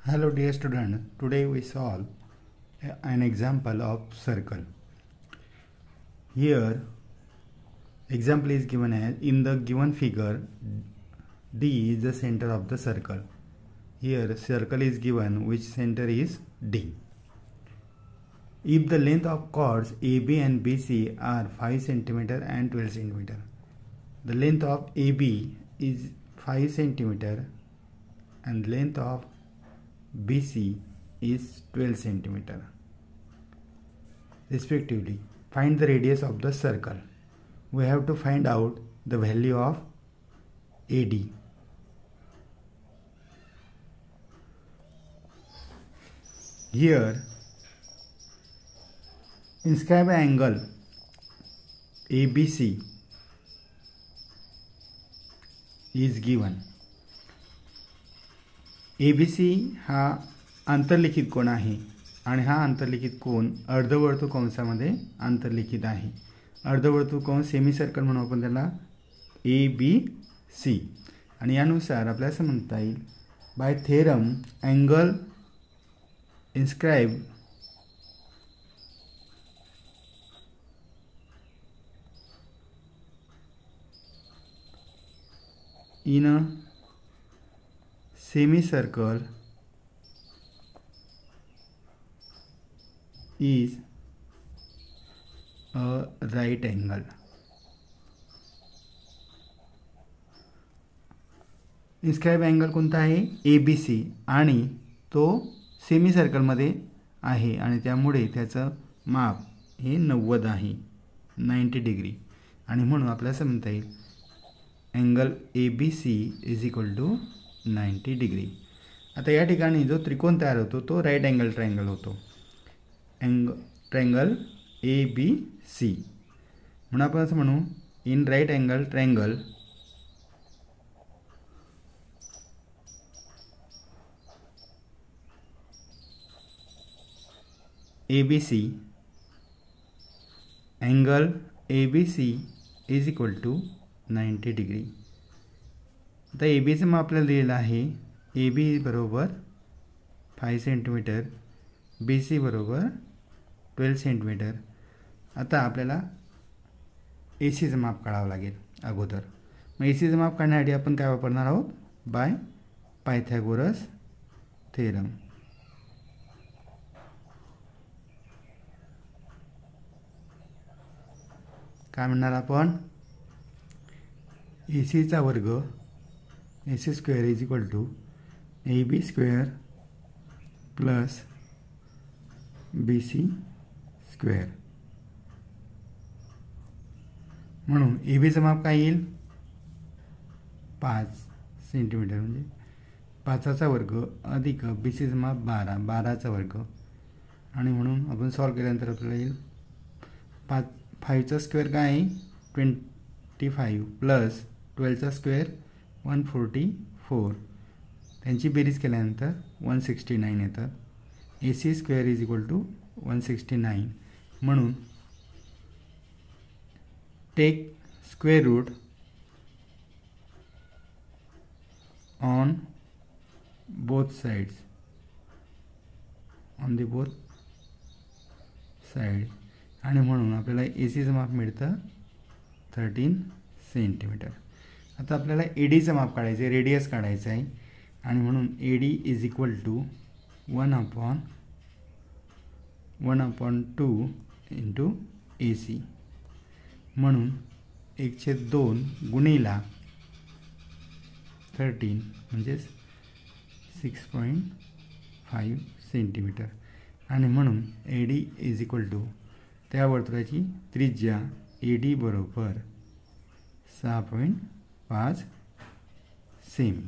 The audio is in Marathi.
Hello dear student, today we solve an example of circle. Here example is given as in the given figure D is the center of the circle. Here circle is given which center is D. If the length of chords AB and BC are 5 cm and 12 cm, the length of AB is 5 cm and length of BC is 12 cm. Respectively, find the radius of the circle. We have to find out the value of AD. Here, inscribe an angle ABC is given. ABC हा अंतर्लिखित कोन आहे आणि हा अंतर्लिखित कोन अर्धवर्तुळ कंसामध्ये अंतर्लिखित आहे. अर्धवर्तुळ कंस सेमी सर्कल म्हणून आपण त्याला ABC आणि यानुसार आपल्याला असं म्हणता येईल by theorem angle inscribe in a semicircle is a right angle. Inscribe angle कोणता आहे ABC आणि तो सेमी सर्कल मध्ये आहे आणि त्यामुळे त्याचं माप हे 90 आहे 90 डिग्री आणि म्हणून आपल्याला समजता येईल angle ABC is equal to 90 degree. आता या ठिकाणी जो त्रिकोण तयार होतो तो राईट अँगल ट्रायंगल होतो. ट्रायंगल ABC म्हणून आपण असं म्हणू in right angle triangle ABC angle ABC is equal to 90 degree. आता ABचं माप आपल्याला दिलेलं आहे AB बरोबर 5 सेंटीमीटर BC बरोबर 12 सेंटीमीटर. आता आपल्याला ACचं माप काढावं लागेल अगोदर. मग ACचं माप काढण्यासाठी आपण काय वापरणार आहोत बाय पायथागोरस थेरम. काय म्हणणार आपण AC चा वर्ग AC square is equal to AB square plus BC square. म्हणून ABचं माप काय येईल 5 सेंटीमीटर म्हणजे 5चा वर्ग अधिक BCचं माप 12चा वर्ग आणि म्हणून आपण सॉल्व केल्यानंतर आपल्याला येईल 5चा स्क्वेअर काय आहे 25 प्लस 12चा स्क्वेअर 144 त्यांची बेरीज केल्यानंतर 169 येतात. AC square is equal to 169. म्हणून take square root on both sides on the both side आणि म्हणून आपल्याला ACचं माप मिळतं 13 सेंटीमीटर. आता आपल्याला ADचं माप काढायचं आहे रेडियस काढायचं आहे आणि म्हणून AD is equal to 1/2 into AC म्हणून 1/2 गुणिला 13 म्हणजे 6.5 सेंटीमीटर आणि म्हणून AD इज इक्वल टू त्या वर्तुळाची त्रिज्या AD बरोबर 6.5 सेमी.